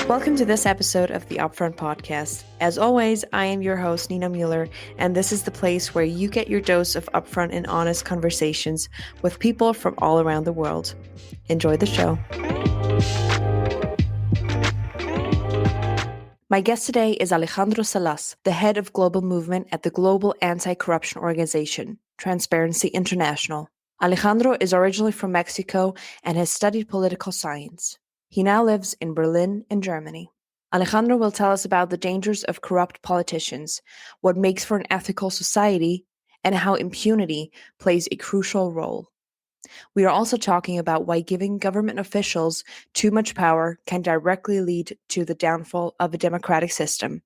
Welcome to this episode of the Upfront Podcast. As always, I am your host, Nina Mueller, and this is the place where you get your dose of upfront and honest conversations with people from all around the world. Enjoy the show. My guest today is Alejandro Salas, the head of global movement at the global anti-corruption organization, Transparency International. Alejandro is originally from Mexico and has studied political science. He now lives in Berlin in Germany. Alejandro will tell us about the dangers of corrupt politicians, what makes for an ethical society, and how impunity plays a crucial role. We are also talking about why giving government officials too much power can directly lead to the downfall of a democratic system,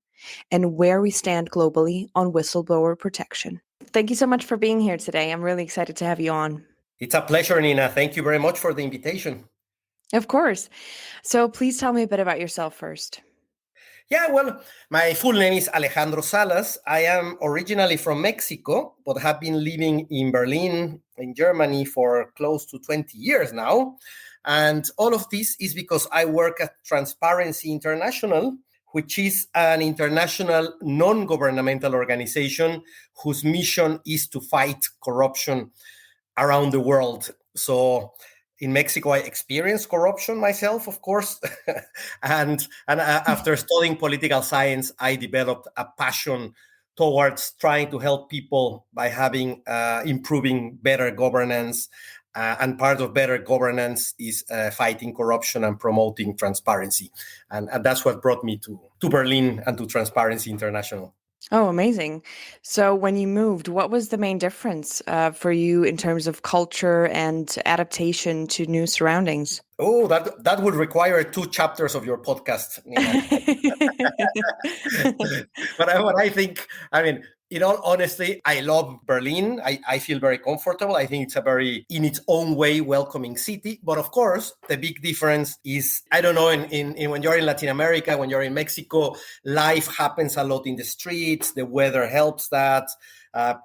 and where we stand globally on whistleblower protection. Thank you so much for being here today. I'm really excited to have you on. It's a pleasure, Nina. Thank you very much for the invitation. Of course. So please tell me a bit about yourself first. Yeah, well, my full name is Alejandro Salas. I am originally from Mexico, but have been living in Berlin, in Germany, for close to 20 years now. And all of this is because I work at Transparency International, which is an international non-governmental organization whose mission is to fight corruption around the world. So in Mexico, I experienced corruption myself, of course. and after studying political science, I developed a passion towards trying to help people by improving better governance. And part of better governance is fighting corruption and promoting transparency. And that's what brought me to Berlin and to Transparency International. Oh, amazing. So when you moved, what was the main difference for you in terms of culture and adaptation to new surroundings? Oh, that would require 2 chapters of your podcast. But what I think, in all honesty, I love Berlin. I feel very comfortable. I think it's a very, in its own way, welcoming city. But of course, the big difference is, I don't know, in when you're in Latin America, when you're in Mexico, life happens a lot in the streets. The weather helps that.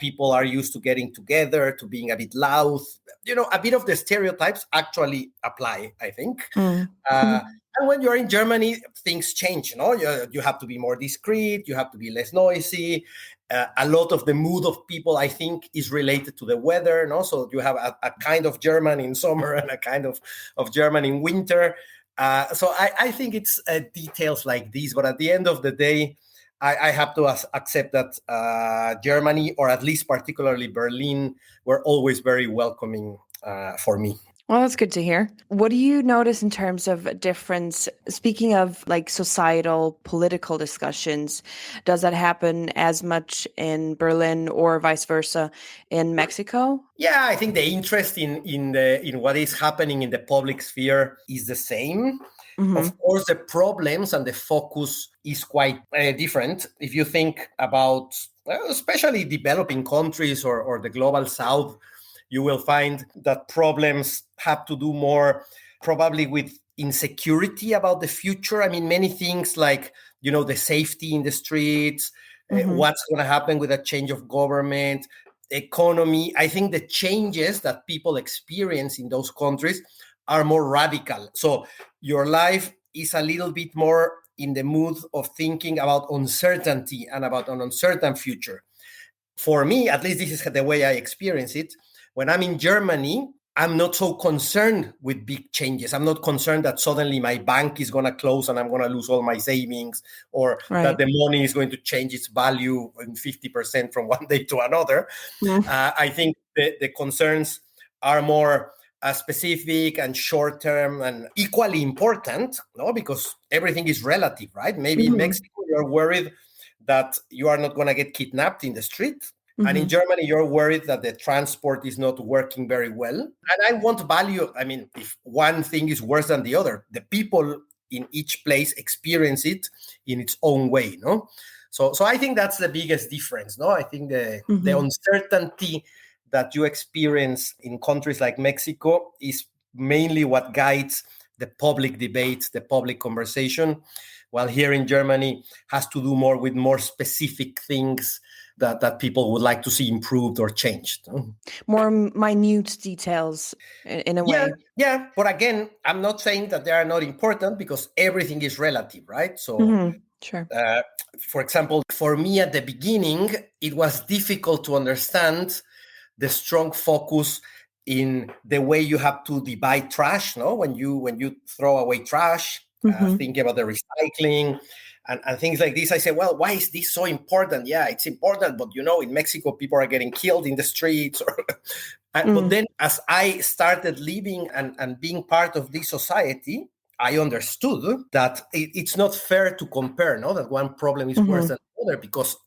People are used to getting together, to being a bit loud. A bit of the stereotypes actually apply, I think. And when you're in Germany, things change. You have to be more discreet. You have to be less noisy. A lot of the mood of people, I think, is related to the weather. So you have a kind of German in summer and a kind of German in winter. So I think it's details like these. But at the end of the day, I have to accept that Germany, or at least particularly Berlin, were always very welcoming for me. Well, that's good to hear. What do you notice in terms of difference? Speaking of like societal political discussions, does that happen as much in Berlin or vice versa in Mexico? Yeah, I think the interest in what is happening in the public sphere is the same. Mm-hmm. Of course, the problems and the focus is quite different. If you think about, especially developing countries or the global south, you will find that problems have to do more probably with insecurity about the future. Many things like, the safety in the streets, what's going to happen with a change of government, economy. I think the changes that people experience in those countries are more radical. So your life is a little bit more in the mood of thinking about uncertainty and about an uncertain future. For me, at least this is the way I experience it. When I'm in Germany, I'm not so concerned with big changes. I'm not concerned that suddenly my bank is going to close and I'm going to lose all my savings, or that the money is going to change its value in 50% from one day to another. Yeah. I think the concerns are more specific and short-term and equally important, because everything is relative, right? Maybe in Mexico, you're worried that you are not going to get kidnapped in the street. And in Germany, you're worried that the transport is not working very well. And I want value. If one thing is worse than the other, the people in each place experience it in its own way, So I think that's the biggest difference, I think the uncertainty that you experience in countries like Mexico is mainly what guides the public debate, the public conversation. while here in Germany has to do more with more specific things that people would like to see improved or changed. More minute details in a way. Yeah. But again, I'm not saying that they are not important because everything is relative, right? So, Sure. For example, for me at the beginning, it was difficult to understand the strong focus in the way you have to divide trash. No, when you throw away trash, think about the recycling and things like this. I say, well, why is this so important? Yeah, it's important, but in Mexico, people are getting killed in the streets. But then, as I started living and being part of this society, I understood that it's not fair to compare. No, that one problem is worse than the other because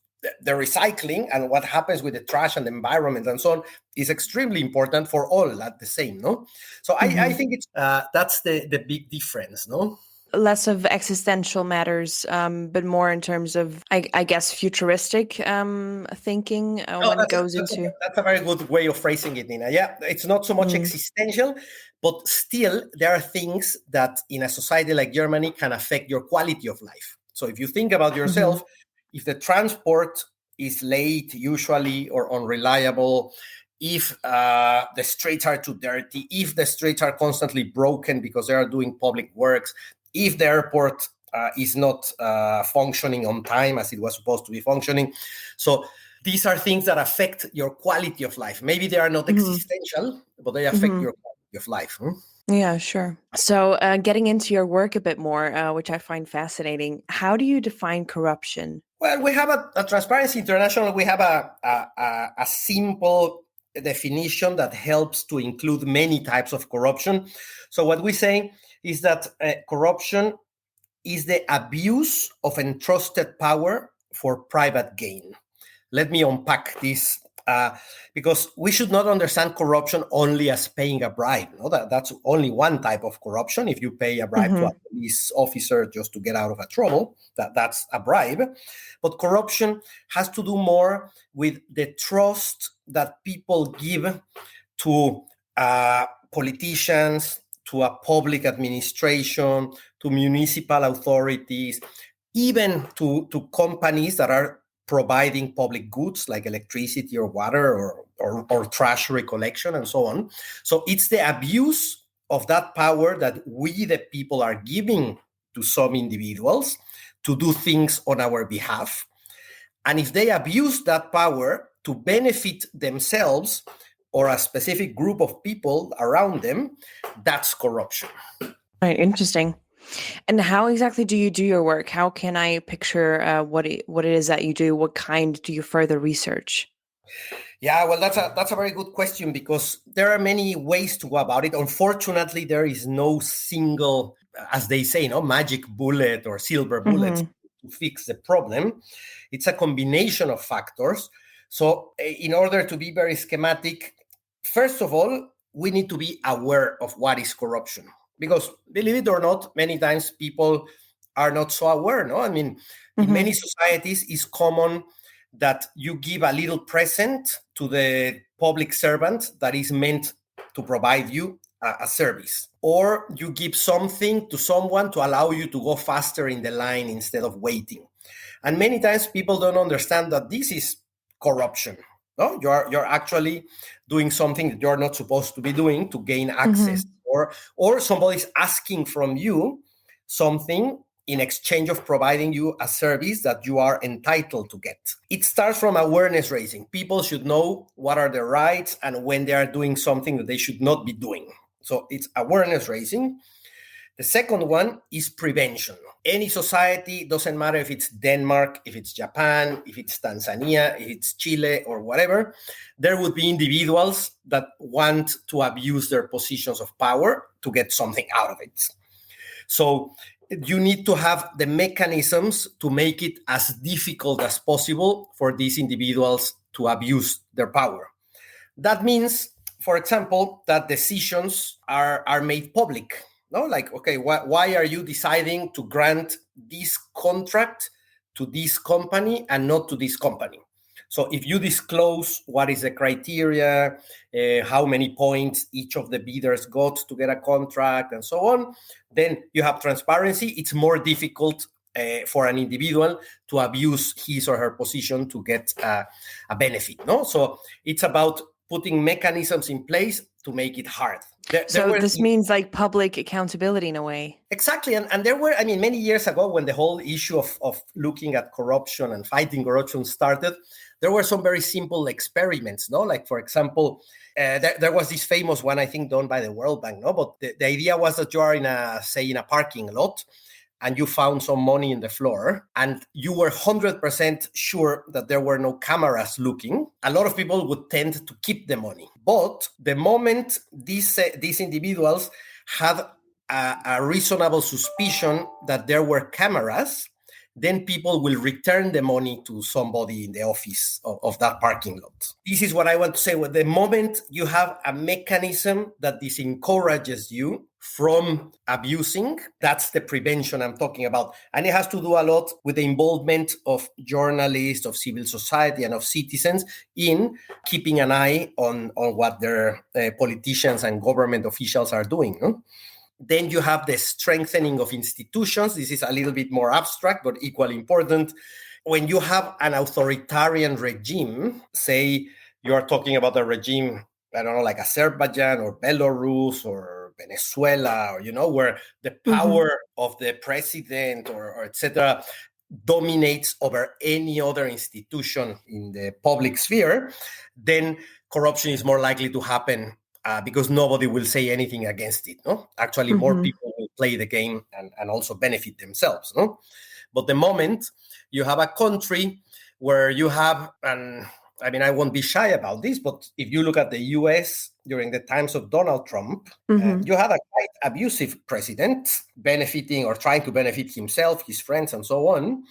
the recycling and what happens with the trash and the environment and so on is extremely important for all at the same, no? So I think it's that's the big difference, no? Less of existential matters, but more in terms of, I guess, futuristic thinking when it goes into... That's a very good way of phrasing it, Nina. Yeah, it's not so much existential, but still there are things that in a society like Germany can affect your quality of life. So if you think about yourself, if the transport is late usually or unreliable, if the streets are too dirty, if the streets are constantly broken because they are doing public works, if the airport is not functioning on time as it was supposed to be functioning. So these are things that affect your quality of life. Maybe they are not existential, but they affect your quality of life. Yeah, sure. So getting into your work a bit more, which I find fascinating, how do you define corruption? Well, we have a Transparency International, we have a simple definition that helps to include many types of corruption. So what we say is that corruption is the abuse of entrusted power for private gain. Let me unpack this because we should not understand corruption only as paying a bribe. No? That's only one type of corruption. If you pay a bribe to a police officer just to get out of a trouble, that's a bribe. But corruption has to do more with the trust that people give to politicians, to a public administration, to municipal authorities, even to companies that are providing public goods like electricity or water or trash recollection and so on. So it's the abuse of that power that we, the people, are giving to some individuals to do things on our behalf. And if they abuse that power to benefit themselves or a specific group of people around them, that's corruption. Right, interesting. And how exactly do you do your work? How can I picture what it is that you do? What kind do you further research? Yeah, well, that's a very good question because there are many ways to go about it. Unfortunately, there is no single, as they say, magic bullet or silver bullet to fix the problem. It's a combination of factors. So in order to be very schematic, first of all, we need to be aware of what is corruption. Because believe it or not, many times people are not so aware. No, I mean, in many societies, it's common that you give a little present to the public servant that is meant to provide you a service, or you give something to someone to allow you to go faster in the line instead of waiting. And many times people don't understand that this is corruption. No, you're actually doing something that you're not supposed to be doing to gain access. Or somebody's asking from you something in exchange of providing you a service that you are entitled to get. It starts from awareness raising. People should know what are their rights and when they are doing something that they should not be doing. So it's awareness raising. The second one is prevention. Any society, doesn't matter if it's Denmark, if it's Japan, if it's Tanzania, if it's Chile or whatever, there would be individuals that want to abuse their positions of power to get something out of it. So you need to have the mechanisms to make it as difficult as possible for these individuals to abuse their power. That means, for example, that decisions are made public. No, like, okay, why are you deciding to grant this contract to this company and not to this company? So if you disclose what is the criteria, how many points each of the bidders got to get a contract and so on, then you have transparency. It's more difficult for an individual to abuse his or her position to get a benefit. No, so it's about putting mechanisms in place to make it hard. So this means like public accountability in a way. Exactly. And there were, many years ago when the whole issue of looking at corruption and fighting corruption started, there were some very simple experiments, no? Like, for example, there was this famous one, I think, done by the World Bank, no? But the idea was that you are in a parking lot, and you found some money in the floor, and you were 100% sure that there were no cameras looking, a lot of people would tend to keep the money. But the moment these individuals had a reasonable suspicion that there were cameras, then people will return the money to somebody in the office of that parking lot. This is what I want to say. The moment you have a mechanism that disencourages you from abusing, that's the prevention I'm talking about. And it has to do a lot with the involvement of journalists, of civil society, and of citizens in keeping an eye on what their politicians and government officials are doing. No? Then you have the strengthening of institutions. This is a little bit more abstract, but equally important. When you have an authoritarian regime, say you're talking about a regime, I don't know, like Azerbaijan or Belarus or Venezuela, or, where the power of the president or etc. dominates over any other institution in the public sphere, then corruption is more likely to happen because nobody will say anything against it. No, actually, more people will play the game and also benefit themselves. No, but the moment you have a country where you have I won't be shy about this, but if you look at the U.S. during the times of Donald Trump, you had a quite abusive president benefiting or trying to benefit himself, his friends, and so on.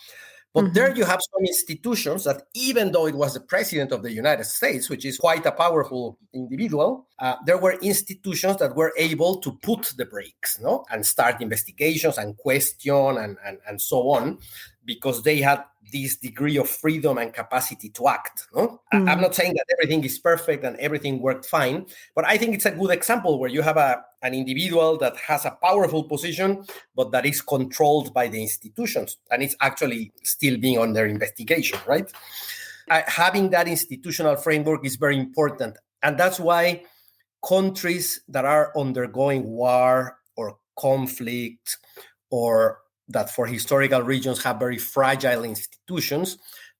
But there you have some institutions that, even though it was the president of the United States, which is quite a powerful individual, there were institutions that were able to put the brakes, no, and start investigations and question and so on, because they had this degree of freedom and capacity to act. No? I'm not saying that everything is perfect and everything worked fine, but I think it's a good example where you have an individual that has a powerful position, but that is controlled by the institutions, and it's actually still being under investigation, right? Having that institutional framework is very important. And that's why countries that are undergoing war or conflict, or that for historical regions have very fragile institutions,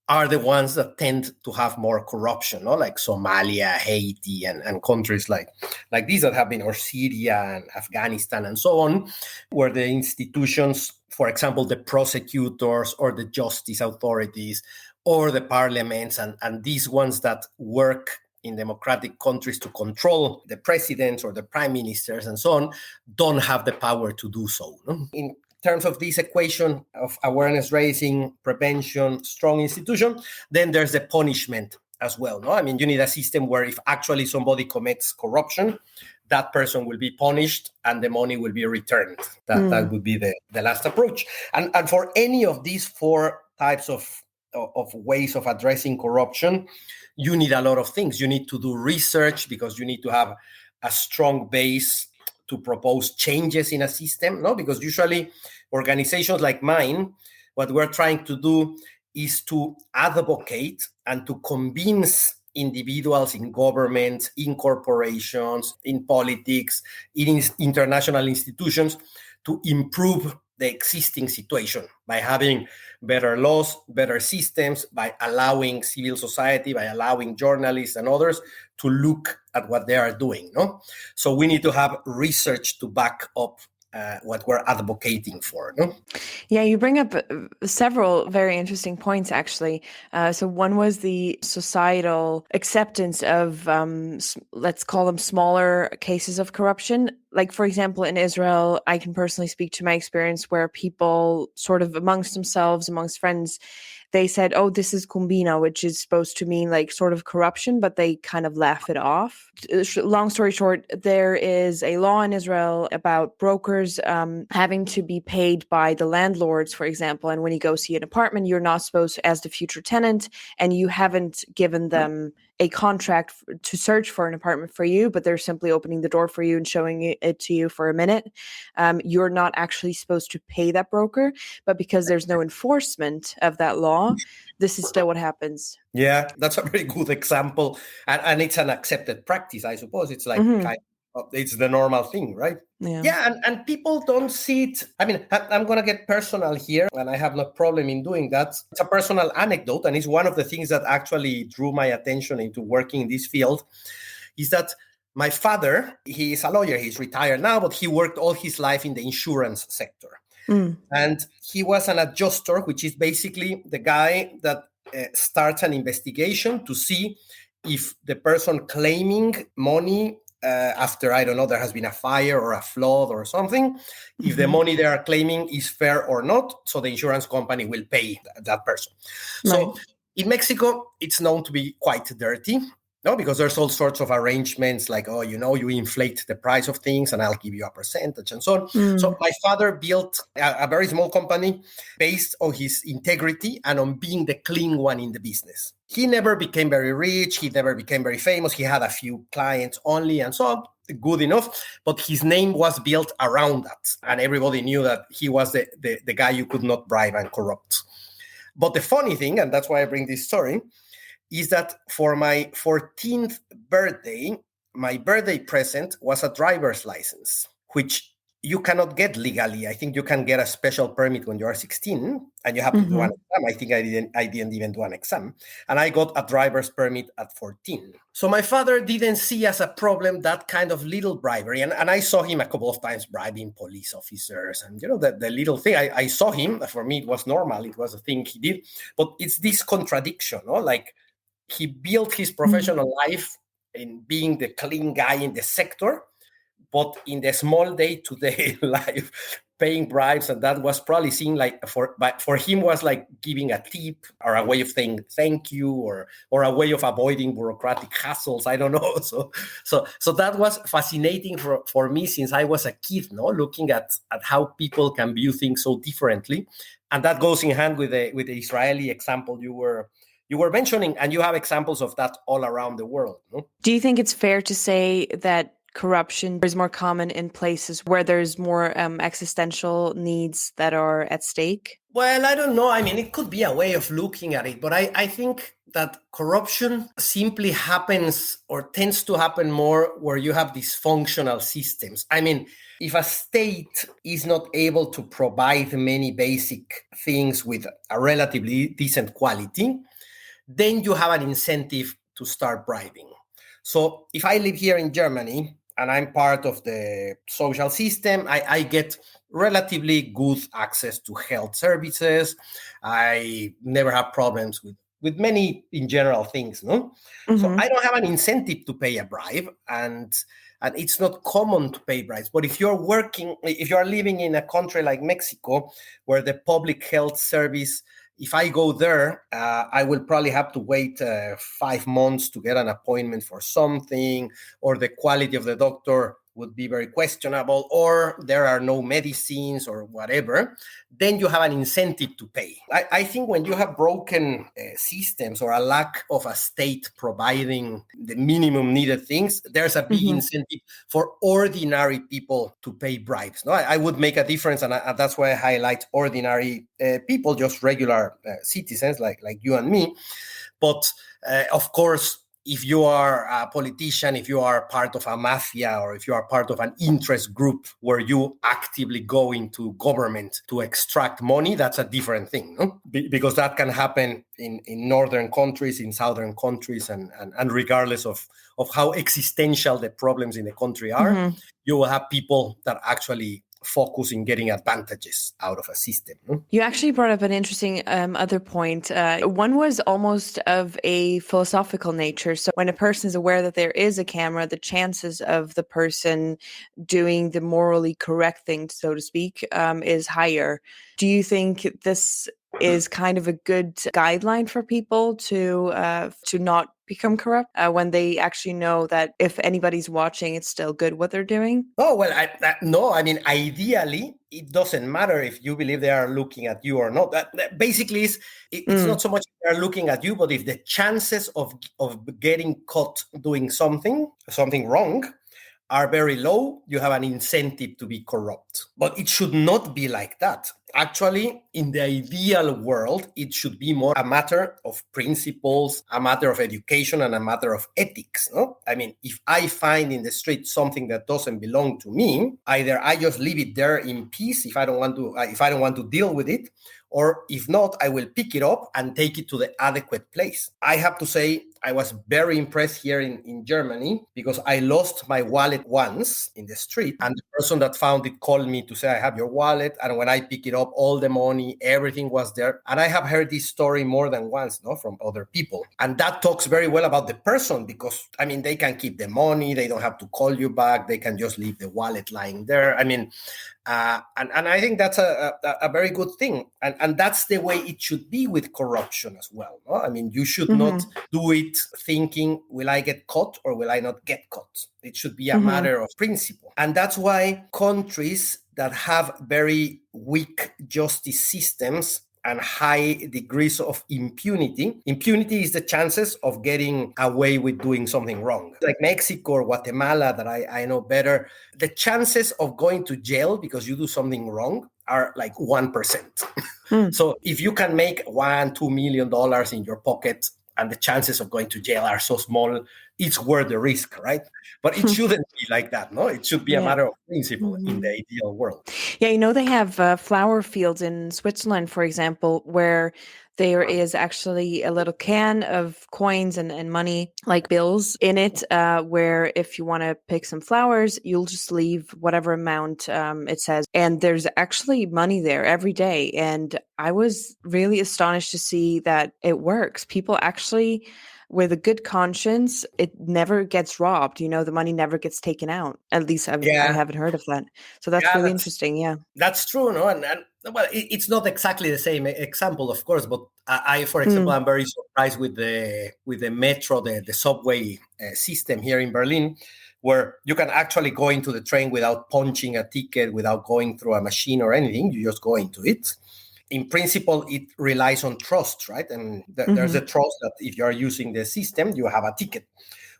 are the ones that tend to have more corruption, no? Like Somalia, Haiti, and countries like these that have been, or Syria and Afghanistan and so on, where the institutions, for example, the prosecutors or the justice authorities or the parliaments and these ones that work in democratic countries to control the presidents or the prime ministers and so on, don't have the power to do so. No? In terms of this equation of awareness raising, prevention, strong institution, then there's the punishment as well. No, you need a system where if actually somebody commits corruption, that person will be punished and the money will be returned. That would be the last approach. And for any of these four types of ways of addressing corruption, you need a lot of things. You need to do research, because you need to have a strong base to propose changes in a system, no? Because usually organizations like mine, what we're trying to do is to advocate and to convince individuals in governments, in corporations, in politics, in international institutions to improve the existing situation by having better laws, better systems, by allowing civil society, by allowing journalists and others to look at what they are doing. No? So we need to have research to back up what we're advocating for. No? Yeah, you bring up several very interesting points, actually. So one was the societal acceptance of, let's call them smaller cases of corruption. Like, for example, in Israel, I can personally speak to my experience where people sort of amongst themselves, amongst friends, they said, oh, this is combina, which is supposed to mean like sort of corruption, but they kind of laugh it off. Long story short, there is a law in Israel about brokers having to be paid by the landlords, for example. And when you go see an apartment, you're not supposed to, as the future tenant, and you haven't given them a contract to search for an apartment for you, but they're simply opening the door for you and showing it to you for a minute. You're not actually supposed to pay that broker, but because there's no enforcement of that law, this is still what happens. Yeah, that's a very good example. And it's an accepted practice, I suppose. It's like it's the normal thing, right? Yeah, and people don't see it. I mean, I'm going to get personal here, and I have no problem in doing that. It's a personal anecdote, and it's one of the things that actually drew my attention into working in this field, is that my father, he is a lawyer. He's retired now, but he worked all his life in the insurance sector. And he was an adjuster, which is basically the guy that starts an investigation to see if the person claiming money after, I don't know, there has been a fire or a flood or something, if the money they are claiming is fair or not, so the insurance company will pay that person. Right. So in Mexico, it's known to be quite dirty. No, because there's all sorts of arrangements like, oh, you inflate the price of things and I'll give you a percentage and so on. So my father built a very small company based on his integrity and on being the clean one in the business. He never became very rich. He never became very famous. He had a few clients only and so on. Good enough. But his name was built around that. And everybody knew that he was the guy you could not bribe and corrupt. But the funny thing, and that's why I bring this story, is that for my 14th birthday, my birthday present was a driver's license, which you cannot get legally. I think you can get a special permit when you are 16 and you have to do an exam. I think I didn't even do an exam. And I got a driver's permit at 14. So my father didn't see as a problem that kind of little bribery. And I saw him a couple of times bribing police officers. And, the little thing, I saw him. For me, it was normal. It was a thing he did. But it's this contradiction, no? Like, he built his professional life in being the clean guy in the sector, but in the small day-to-day life, paying bribes, and that was probably seen like for him was like giving a tip or a way of saying thank you or a way of avoiding bureaucratic hassles. I don't know. So that was fascinating for me since I was a kid, no, looking at how people can view things so differently, and that goes in hand with the Israeli example you were mentioning, and you have examples of that all around the world. No? Do you think it's fair to say that corruption is more common in places where there's more existential needs that are at stake? Well, I don't know. I mean, it could be a way of looking at it, but I think that corruption simply happens or tends to happen more where you have dysfunctional systems. I mean, if a state is not able to provide many basic things with a relatively decent quality, then you have an incentive to start bribing. So if I live here in Germany and I'm part of the social system, I get relatively good access to health services. I never have problems with many, in general, things. No? So I don't have an incentive to pay a bribe, and it's not common to pay bribes. But if you're living in a country like Mexico, where the public health service, if I go there, I will probably have to wait 5 months to get an appointment for something, or the quality of the doctor would be very questionable, or there are no medicines or whatever, then you have an incentive to pay. I think when you have broken systems or a lack of a state providing the minimum needed things, there's a big incentive for ordinary people to pay bribes. No, I would make a difference, and that's why I highlight ordinary people, just regular citizens like you and me. But of course, if you are a politician, if you are part of a mafia, or if you are part of an interest group where you actively go into government to extract money, that's a different thing, no? Because that can happen in northern countries, in southern countries, and regardless of how existential the problems in the country are, you will have people that actually focus in getting advantages out of a system. You actually brought up an interesting other point. One was almost of a philosophical nature. So when a person is aware that there is a camera, the chances of the person doing the morally correct thing, so to speak, is higher. Do you think this is kind of a good guideline for people to not become corrupt when they actually know that if anybody's watching, it's still good what they're doing? Oh, well, no, I mean, ideally, it doesn't matter if you believe they are looking at you or not. That basically it's not so much if they're looking at you, but if the chances of getting caught doing something wrong are very low, you have an incentive to be corrupt. But it should not be like that. Actually, in the ideal world, it should be more a matter of principles, a matter of education, and a matter of ethics. No? I mean, if I find in the street something that doesn't belong to me, either I just leave it there in peace if I don't want to deal with it, or if not, I will pick it up and take it to the adequate place. I have to say, I was very impressed here in Germany because I lost my wallet once in the street, and the person that found it called me to say, I have your wallet. And when I pick it up, all the money, everything was there. And I have heard this story more than once, no, from other people. And that talks very well about the person because, I mean, they can keep the money. They don't have to call you back. They can just leave the wallet lying there. I mean, and I think that's a very good thing. And that's the way it should be with corruption as well. No? I mean, you should not do it thinking, will I get caught or will I not get caught? It should be a matter of principle. And that's why countries that have very weak justice systems and high degrees of impunity. Impunity is the chances of getting away with doing something wrong. Like Mexico or Guatemala that I know better, the chances of going to jail because you do something wrong are like 1%. So if you can make $1-2 million in your pocket and the chances of going to jail are so small, it's worth the risk, right? But it shouldn't be like that, no? It should be a matter of principle in the ideal world. Yeah, they have flower fields in Switzerland, for example, where there is actually a little can of coins and money, like bills in it, where if you want to pick some flowers, you'll just leave whatever amount it says. And there's actually money there every day. And I was really astonished to see that it works. People actually, with a good conscience, it never gets robbed. The money never gets taken out. At least I haven't heard of that. So that's really interesting. Yeah. That's true, no? And well, it's not exactly the same example, of course, but I for example, I'm very surprised with the metro, the subway system here in Berlin, where you can actually go into the train without punching a ticket, without going through a machine or anything. You just go into it. In principle, it relies on trust, right? And there's a trust that if you're using the system, you have a ticket.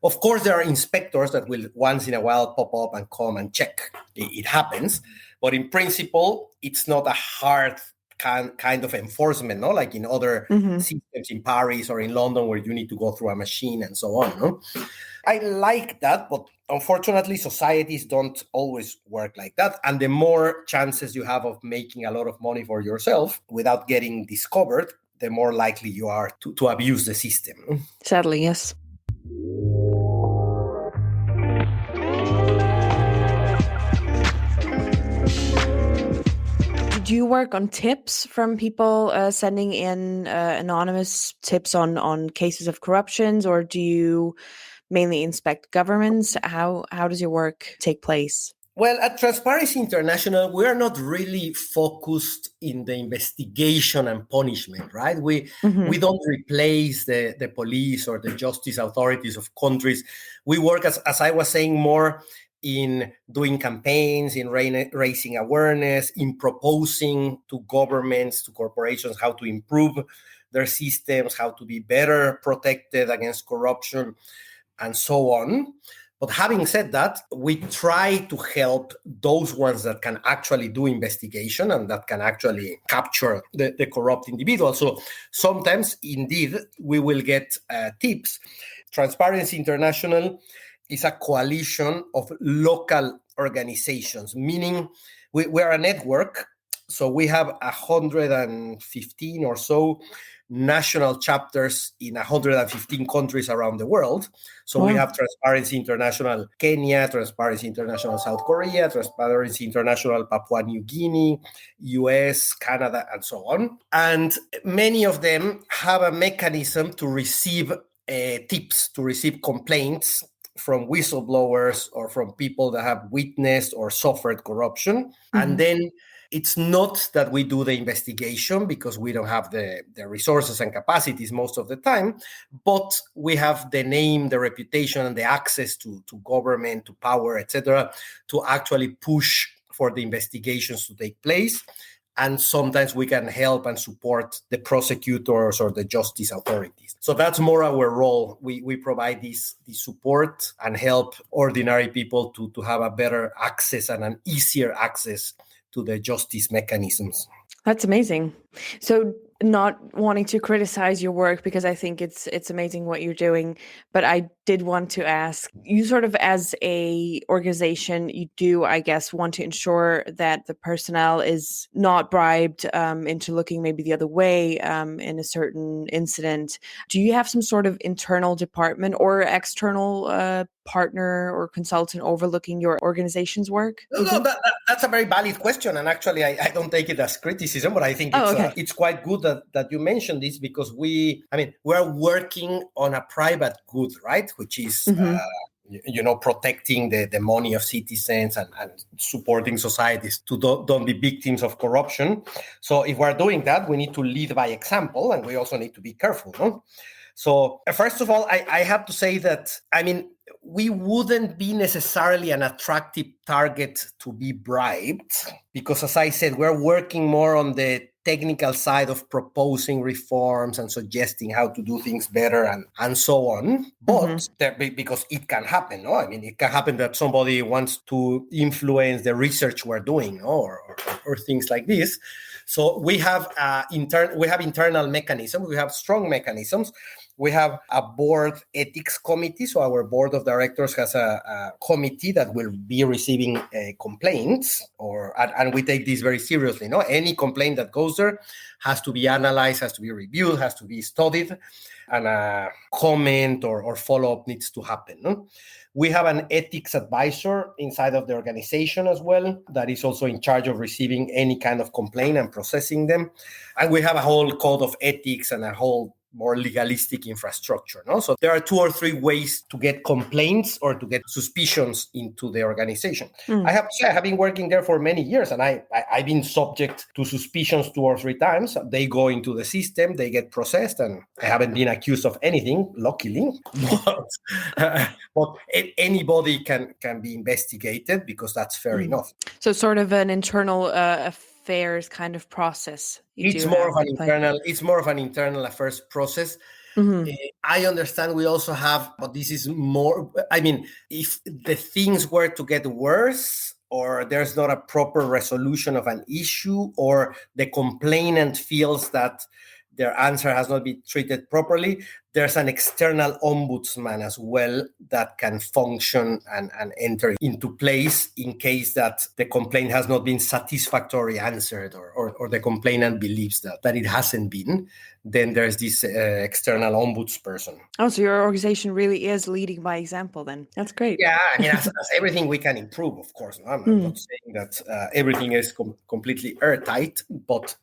Of course, there are inspectors that will once in a while pop up and come and check. It happens. But in principle, it's not a hard kind of enforcement, no? Like in other systems in Paris or in London where you need to go through a machine and so on. No? I like that, but unfortunately, societies don't always work like that. And the more chances you have of making a lot of money for yourself without getting discovered, the more likely you are to abuse the system. Sadly, yes. Do you work on tips from people sending in anonymous tips on cases of corruptions, or do you mainly inspect governments? How does your work take place? Well, at Transparency International, we are not really focused in the investigation and punishment, right? We don't replace the police or the justice authorities of countries. We work, as I was saying, more in doing campaigns, in raising awareness, in proposing to governments, to corporations, how to improve their systems, how to be better protected against corruption, and so on. But having said that, we try to help those ones that can actually do investigation and that can actually capture the corrupt individual. So sometimes, indeed, we will get tips. Transparency International is a coalition of local organizations, meaning we are a network. So we have 115 or so national chapters in 115 countries around the world. So we have Transparency International Kenya, Transparency International South Korea, Transparency International Papua New Guinea, US, Canada, and so on. And many of them have a mechanism to receive tips, to receive complaints from whistleblowers or from people that have witnessed or suffered corruption. And then It's not that we do the investigation because we don't have the resources and capacities most of the time, but we have the name, the reputation, and the access to government, to power, etc., to actually push for the investigations to take place. And sometimes we can help and support the prosecutors or the justice authorities. So that's more our role. We provide this support and help ordinary people to have a better access and an easier access to the justice mechanisms. That's amazing. So not wanting to criticize your work, because I think it's amazing what you're doing, but I did want to ask, you sort of as a organization, you do, I guess, want to ensure that the personnel is not bribed into looking maybe the other way in a certain incident. Do you have some sort of internal department or external partner or consultant overlooking your organization's work? No, that's a very valid question. And actually, I don't take it as criticism, but I think it's quite good that you mentioned this, because we're working on a private good, right? Which is, protecting the money of citizens and supporting societies to don't be victims of corruption. So if we're doing that, we need to lead by example, and we also need to be careful, no? So first of all, I have to say that, we wouldn't be necessarily an attractive target to be bribed, because, as I said, we're working more on the technical side of proposing reforms and suggesting how to do things better and so on. But because it can happen, no? It can happen that somebody wants to influence the research we're doing, no? or things like this. So we have internal mechanisms. We have strong mechanisms. We have a board ethics committee. So our board of directors has a committee that will be receiving complaints, and we take this very seriously. No, any complaint that goes there has to be analyzed, has to be reviewed, has to be studied, and a comment or follow-up needs to happen. No? We have an ethics advisor inside of the organization as well that is also in charge of receiving any kind of complaint and processing them. And we have a whole code of ethics and a whole more legalistic infrastructure. No? So there are 2 or 3 ways to get complaints or to get suspicions into the organization. I have to say, I have been working there for many years, and I've been subject to suspicions 2 or 3 times. They go into the system, they get processed, and I haven't been accused of anything, luckily. But anybody can be investigated, because that's fair enough. So sort of an internal affairs kind of process. It's more of an internal affairs process. I understand we also have, but this is more, if the things were to get worse, or there's not a proper resolution of an issue, or the complainant feels that their answer has not been treated properly, there's an external ombudsman as well that can function and enter into place in case that the complaint has not been satisfactorily answered, or the complainant believes that it hasn't been. Then there's this external ombudsperson. Oh, so your organization really is leading by example then. That's great. Yeah, as everything we can improve, of course. No? I'm not saying that everything is completely airtight, but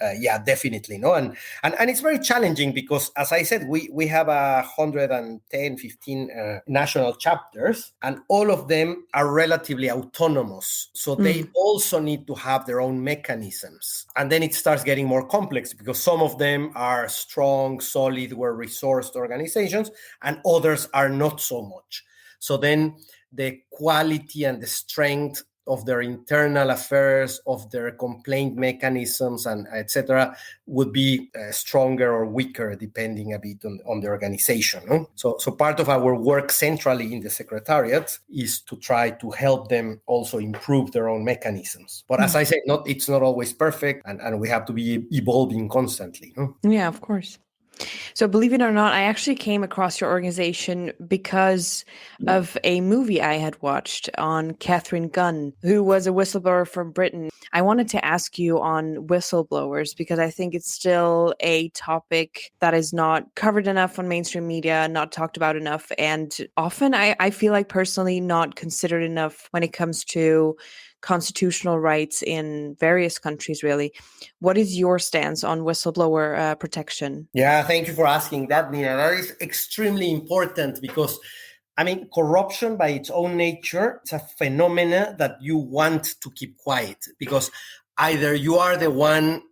definitely. No, and it's very challenging because, as I said, we have 115 national chapters, and all of them are relatively autonomous. So they also need to have their own mechanisms. And then it starts getting more complex, because some of them are strong, solid, well-resourced organizations, and others are not so much. So then the quality and the strength of their internal affairs, of their complaint mechanisms, and etc., would be stronger or weaker depending a bit on the organization. No? So part of our work centrally in the Secretariat is to try to help them also improve their own mechanisms. But as I said, it's not always perfect, and we have to be evolving constantly. No? Yeah, of course. So believe it or not, I actually came across your organization because of a movie I had watched on Catherine Gunn, who was a whistleblower from Britain. I wanted to ask you on whistleblowers, because I think it's still a topic that is not covered enough on mainstream media, not talked about enough, and often I feel like personally not considered enough when it comes to constitutional rights in various countries, really. What is your stance on whistleblower protection? Yeah, thank you for asking that, Nina. That is extremely important because, corruption by its own nature is a phenomena that you want to keep quiet, because either you are the one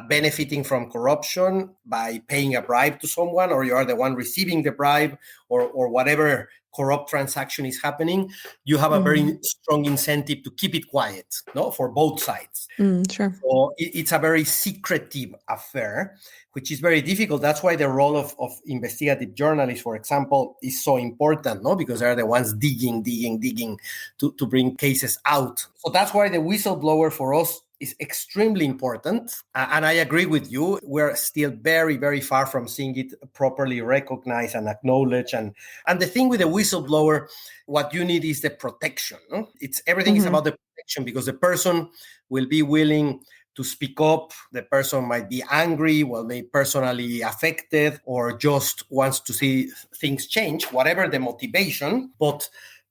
benefiting from corruption by paying a bribe to someone, or you are the one receiving the bribe, or whatever corrupt transaction is happening. You have a very strong incentive to keep it quiet, no, for both sides. Sure. So it's a very secretive affair, which is very difficult. That's why the role of investigative journalists, for example, is so important, no? Because they're the ones digging to bring cases out. So that's why the whistleblower for us is extremely important. And I agree with you. We're still very, very far from seeing it properly recognized and acknowledged. And the thing with the whistleblower, what you need is the protection. No? Everything is about the protection, because the person will be willing to speak up. The person might be angry, well, they personally affected, or just wants to see things change, whatever the motivation. But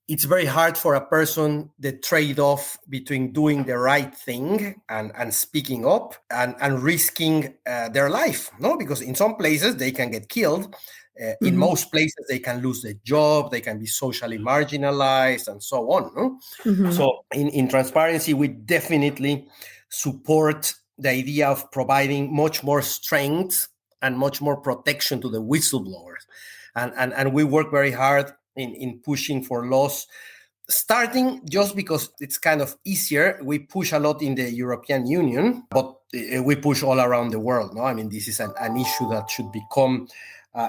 it's very hard for a person, the trade-off between doing the right thing and speaking up and risking their life, no? Because in some places they can get killed. In most places they can lose their job, they can be socially marginalized, and so on. No? So in transparency, we definitely support the idea of providing much more strength and much more protection to the whistleblowers. And we work very hard in pushing for laws, starting just because it's kind of easier. We push a lot in the European Union, but we push all around the world. No, I mean, this is an issue that should become,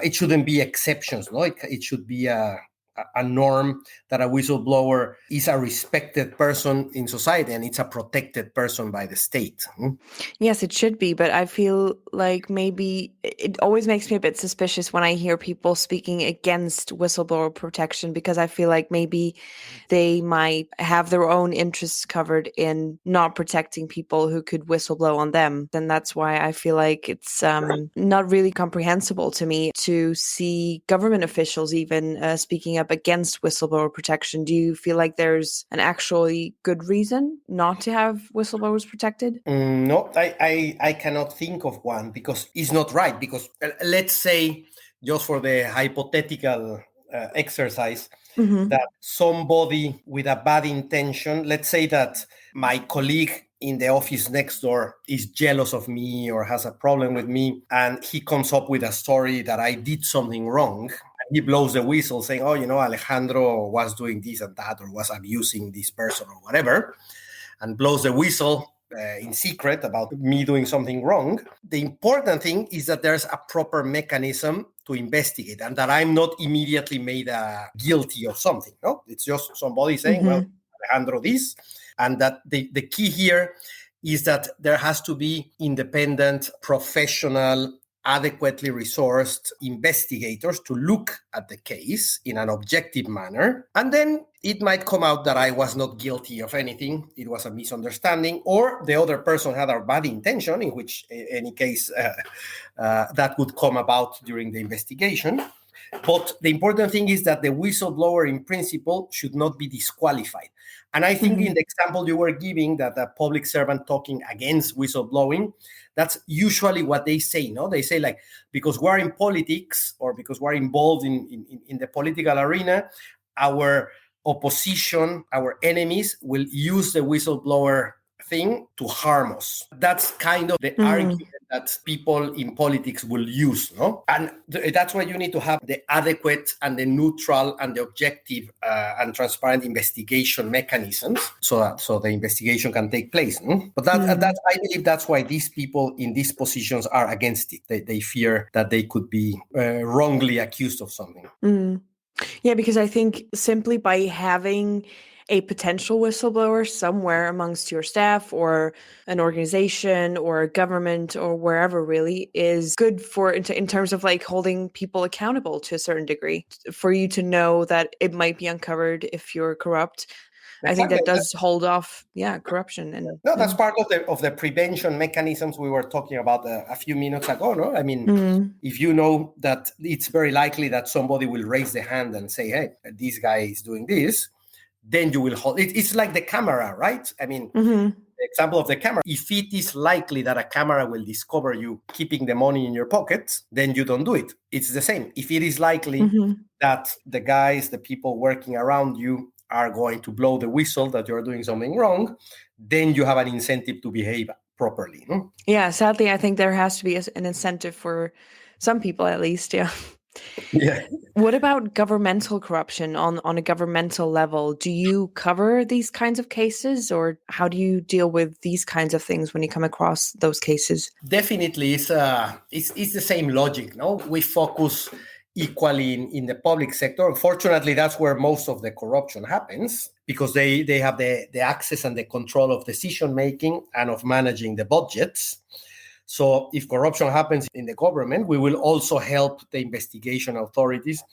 it shouldn't be exceptions. No, it should be a norm that a whistleblower is a respected person in society, and it's a protected person by the state. Yes, it should be, but I feel like maybe it always makes me a bit suspicious when I hear people speaking against whistleblower protection, because I feel like maybe they might have their own interests covered in not protecting people who could whistleblow on them. Then that's why I feel like it's not really comprehensible to me to see government officials even speaking up against whistleblower protection. Do you feel like there's an actually good reason not to have whistleblowers protected? No, I cannot think of one, because it's not right. Because let's say, just for the hypothetical exercise, that somebody with a bad intention, let's say that my colleague in the office next door is jealous of me or has a problem with me, and he comes up with a story that I did something wrong. He blows the whistle saying, oh, Alejandro was doing this and that, or was abusing this person or whatever, and blows the whistle in secret about me doing something wrong. The important thing is that there's a proper mechanism to investigate, and that I'm not immediately made guilty of something. No, it's just somebody saying, well, Alejandro this. And that the key here is that there has to be independent, professional, adequately resourced investigators to look at the case in an objective manner. And then it might come out that I was not guilty of anything. It was a misunderstanding, or the other person had a bad intention, in which any case that would come about during the investigation. But the important thing is that the whistleblower, in principle, should not be disqualified. And I think in the example you were giving, that a public servant talking against whistleblowing, that's usually what they say. No, they say, like, because we're in politics, or because we're involved in the political arena, our opposition, our enemies will use the whistleblower thing to harm us. That's kind of the argument that people in politics will use, no? And that's why you need to have the adequate and the neutral and the objective and transparent investigation mechanisms, so the investigation can take place. No? But that's, I believe that's why these people in these positions are against it. They fear that they could be wrongly accused of something. Yeah, because I think simply by having a potential whistleblower somewhere amongst your staff or an organization or a government or wherever really is good for in terms of like holding people accountable to a certain degree, for you to know that it might be uncovered if you're corrupt. Exactly. I think that does hold off, corruption. And that's part of the prevention mechanisms we were talking about a few minutes ago. No, I mean, if you know that it's very likely that somebody will raise the hand and say, "Hey, this guy is doing this," then you will hold it. It's like the camera, right? I mean, the example of the camera. If it is likely that a camera will discover you keeping the money in your pocket, then you don't do it. It's the same. If it is likely that the people working around you are going to blow the whistle that you're doing something wrong, then you have an incentive to behave properly. No? Yeah, sadly, I think there has to be an incentive for some people at least. Yeah. Yeah. What about governmental corruption on a governmental level? Do you cover these kinds of cases, or how do you deal with these kinds of things when you come across those cases? Definitely, it's the same logic. No, we focus equally in the public sector. Unfortunately, that's where most of the corruption happens because they have the access and the control of decision making and of managing the budgets. So if corruption happens in the government, we will also help the investigation authorities.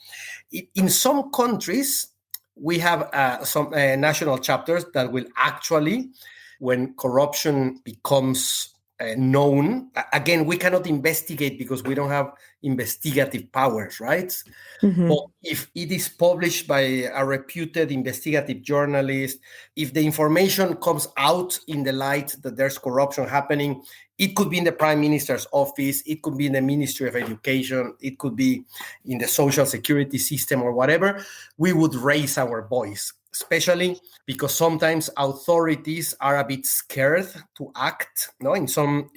In some countries, we have some national chapters that will actually, when corruption becomes known, again, we cannot investigate because we don't have investigative powers, right? Mm-hmm. But if it is published by a reputed investigative journalist, if the information comes out in the light that there's corruption happening, it could be in the Prime Minister's office, it could be in the Ministry of Education, it could be in the Social Security system or whatever, we would raise our voice, especially because sometimes authorities are a bit scared to act. No, in some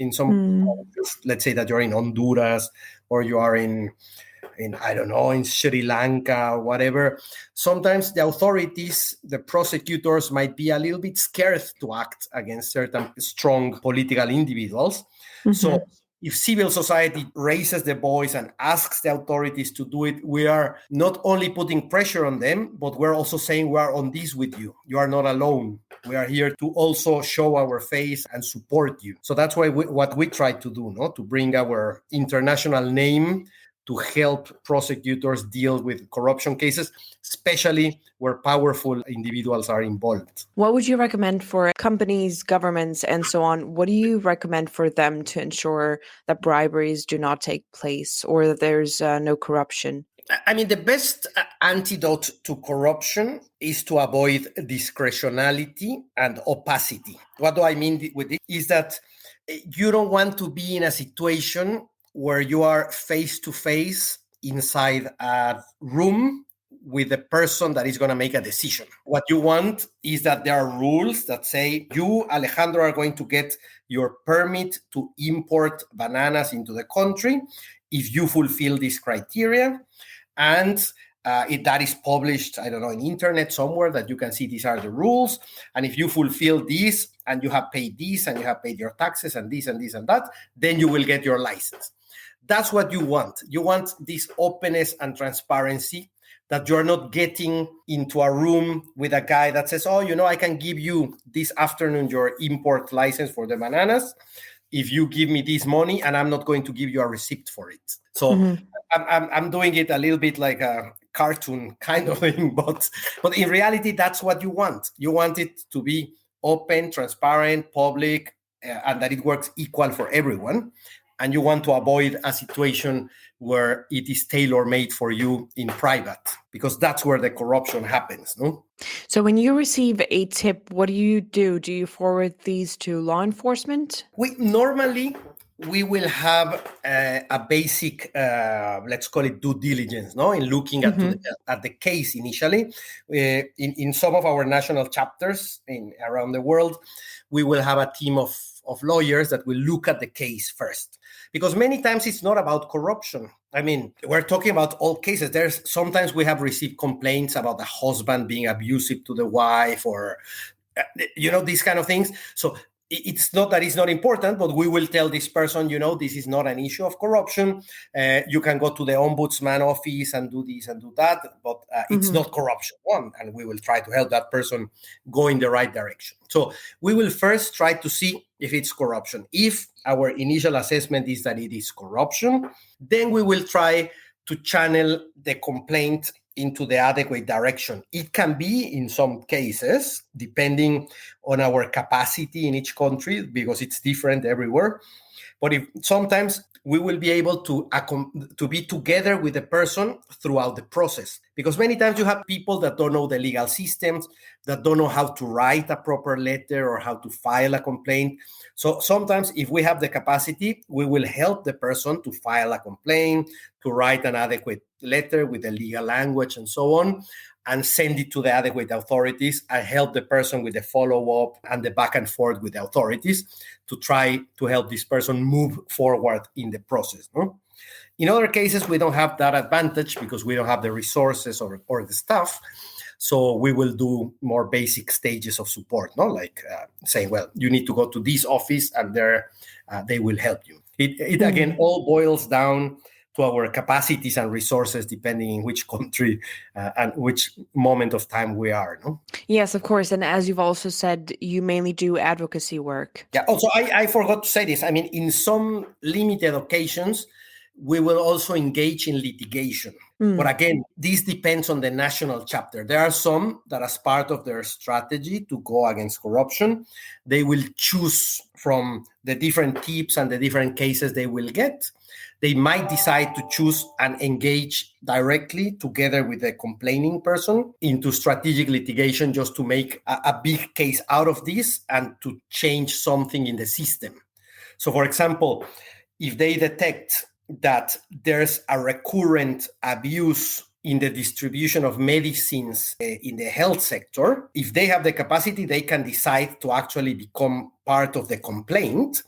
let's say that you're in Honduras or you are in I don't know, in Sri Lanka or whatever. Sometimes the authorities, the prosecutors might be a little bit scared to act against certain strong political individuals. Mm-hmm. So if civil society raises the voice and asks the authorities to do it, we are not only putting pressure on them, but we're also saying we are on this with you. You are not alone. We are here to also show our face and support you. So that's why what we try to do, no? To bring our international name to help prosecutors deal with corruption cases, especially where powerful individuals are involved. What would you recommend for companies, governments, and so on? What do you recommend for them to ensure that briberies do not take place or that there's no corruption? I mean, the best antidote to corruption is to avoid discretionality and opacity. What do I mean with it? Is that you don't want to be in a situation where you are face to face inside a room with the person that is going to make a decision. What you want is that there are rules that say you, Alejandro, are going to get your permit to import bananas into the country if you fulfill this criteria. And that is published, I don't know, in internet somewhere that you can see these are the rules. And if you fulfill these and you have paid this and you have paid your taxes and this and this and that, then you will get your license. That's what you want. You want this openness and transparency, that you're not getting into a room with a guy that says, oh, you know, I can give you this afternoon your import license for the bananas if you give me this money, and I'm not going to give you a receipt for it. So I'm doing it a little bit like a cartoon kind of thing, but in reality, that's what you want. You want it to be open, transparent, public, and that it works equal for everyone. And you want to avoid a situation where it is tailor-made for you in private, because that's where the corruption happens, no? So when you receive a tip, what do you do? Do you forward these to law enforcement? We will have a basic, let's call it due diligence, no? In looking at the case initially. In some of our national chapters around the world, we will have a team of lawyers that will look at the case first. Because many times it's not about corruption. I mean, we're talking about all cases. Sometimes we have received complaints about the husband being abusive to the wife or, these kind of things. So it's not that it's not important, but we will tell this person, this is not an issue of corruption. You can go to the ombudsman office and do this and do that, but it's not corruption. And we will try to help that person go in the right direction. So we will first try to see if it's corruption. If our initial assessment is that it is corruption, then we will try to channel the complaint into the adequate direction. It can be, in some cases, depending on our capacity in each country, because it's different everywhere. But sometimes we will be able to be together with the person throughout the process. Because many times you have people that don't know the legal systems, that don't know how to write a proper letter or how to file a complaint. So sometimes if we have the capacity, we will help the person to file a complaint, to write an adequate letter with the legal language and so on. and send it to the adequate authorities and help the person with the follow-up and the back and forth with the authorities to try to help this person move forward in the process. No? In other cases, we don't have that advantage because we don't have the resources or the staff. So we will do more basic stages of support, no? Like saying, well, you need to go to this office and there they will help you. It again all boils down to our capacities and resources, depending in which country and which moment of time we are. No? Yes, of course. And as you've also said, you mainly do advocacy work. Yeah. Also, I forgot to say this. I mean, in some limited occasions, we will also engage in litigation. But again, this depends on the national chapter. There are some that, as part of their strategy to go against corruption, they will choose from the different tips and the different cases they will get. They might decide to choose and engage directly together with the complaining person into strategic litigation just to make a big case out of this and to change something in the system. So, for example, if they detect that there's a recurrent abuse in the distribution of medicines in the health sector, if they have the capacity, they can decide to actually become part of the complaint.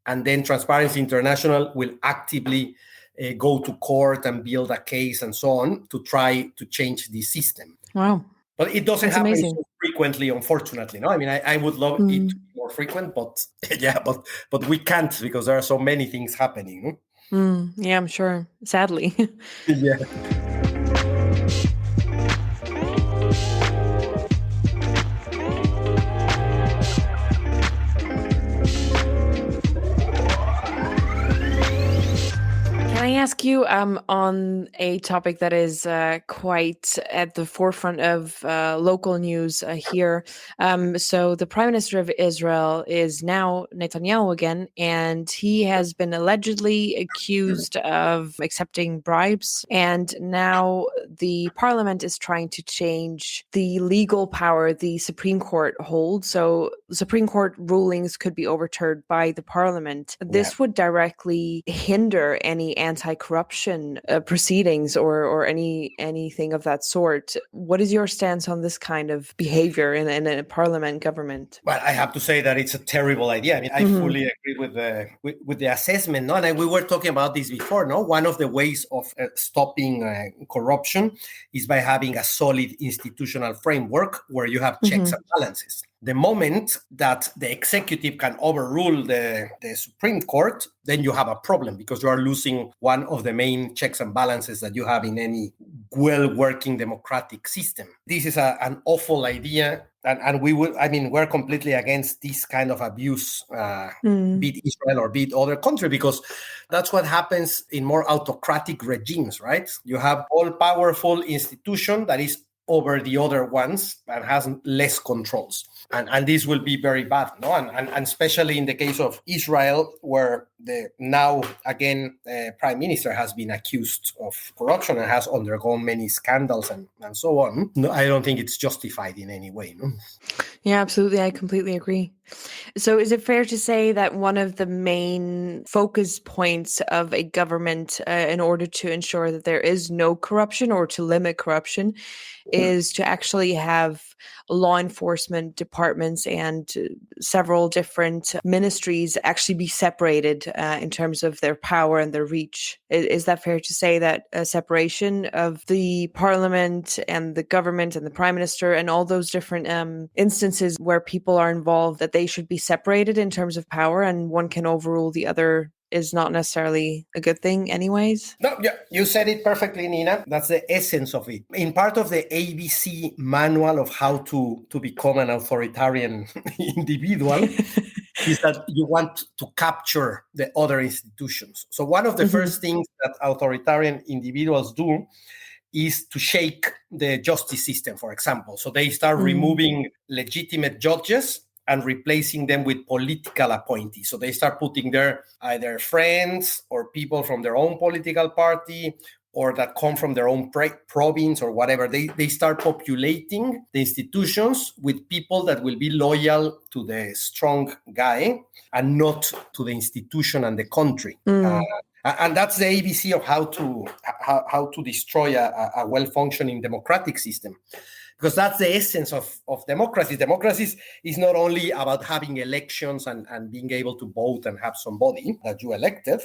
And then Transparency International will actively go to court and build a case and so on to try to change the system. Wow. But it doesn't That's happen amazing. so frequently, unfortunately. No, I mean, I would love it to be more frequent, but yeah, but we can't because there are so many things happening. No? Yeah, I'm sure. Sadly. Yeah. Can I ask you on a topic that is quite at the forefront of local news here? So the Prime Minister of Israel is now Netanyahu again, and he has been allegedly accused of accepting bribes. And now the parliament is trying to change the legal power the Supreme Court holds. So Supreme Court rulings could be overturned by the parliament. This would directly hinder any anti-corruption proceedings or anything of that sort. What is your stance on this kind of behavior in a parliament government? Well, I have to say that it's a terrible idea. I mean, I fully agree with the assessment. No, and we were talking about this before. No, one of the ways of stopping corruption is by having a solid institutional framework where you have checks and balances. The moment that the executive can overrule the Supreme Court, then you have a problem because you are losing one of the main checks and balances that you have in any well-working democratic system. This is an awful idea. And we're completely against this kind of abuse, be it Israel or be it other country, because that's what happens in more autocratic regimes, right? You have all-powerful institution that is over the other ones and has less controls. And this will be very bad, no? And especially in the case of Israel, where the now, again, prime minister has been accused of corruption and has undergone many scandals and so on. No, I don't think it's justified in any way. No? Yeah, absolutely. I completely agree. So is it fair to say that one of the main focus points of a government in order to ensure that there is no corruption or to limit corruption is to actually have law enforcement departments and several different ministries actually be separated in terms of their power and their reach? Is that fair to say that a separation of the parliament and the government and the prime minister and all those different instances where people are involved, that they should be separated in terms of power and one can overrule the other is not necessarily a good thing anyways? No, yeah, you said it perfectly, Nina. That's the essence of it. In part of the ABC manual of how to become an authoritarian individual is that you want to capture the other institutions. So one of the first things that authoritarian individuals do is to shake the justice system, for example. So they start removing legitimate judges and replacing them with political appointees. So they start putting their either friends or people from their own political party or that come from their own province or whatever. They start populating the institutions with people that will be loyal to the strong guy and not to the institution and the country. And that's the ABC of how to destroy a well-functioning democratic system. Because that's the essence of democracy. Democracy is not only about having elections and being able to vote and have somebody that you elected,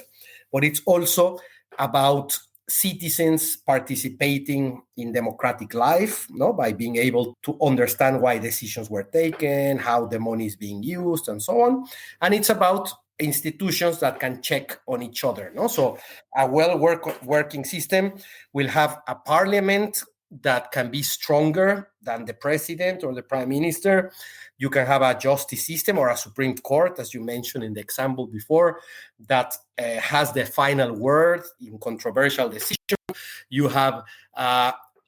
but it's also about citizens participating in democratic life, by being able to understand why decisions were taken, how the money is being used, and so on. And it's about institutions that can check on each other. So a working system will have a parliament that can be stronger than the president or the prime minister. You can have a justice system or a Supreme Court, as you mentioned in the example before, that has the final word in controversial decisions. You have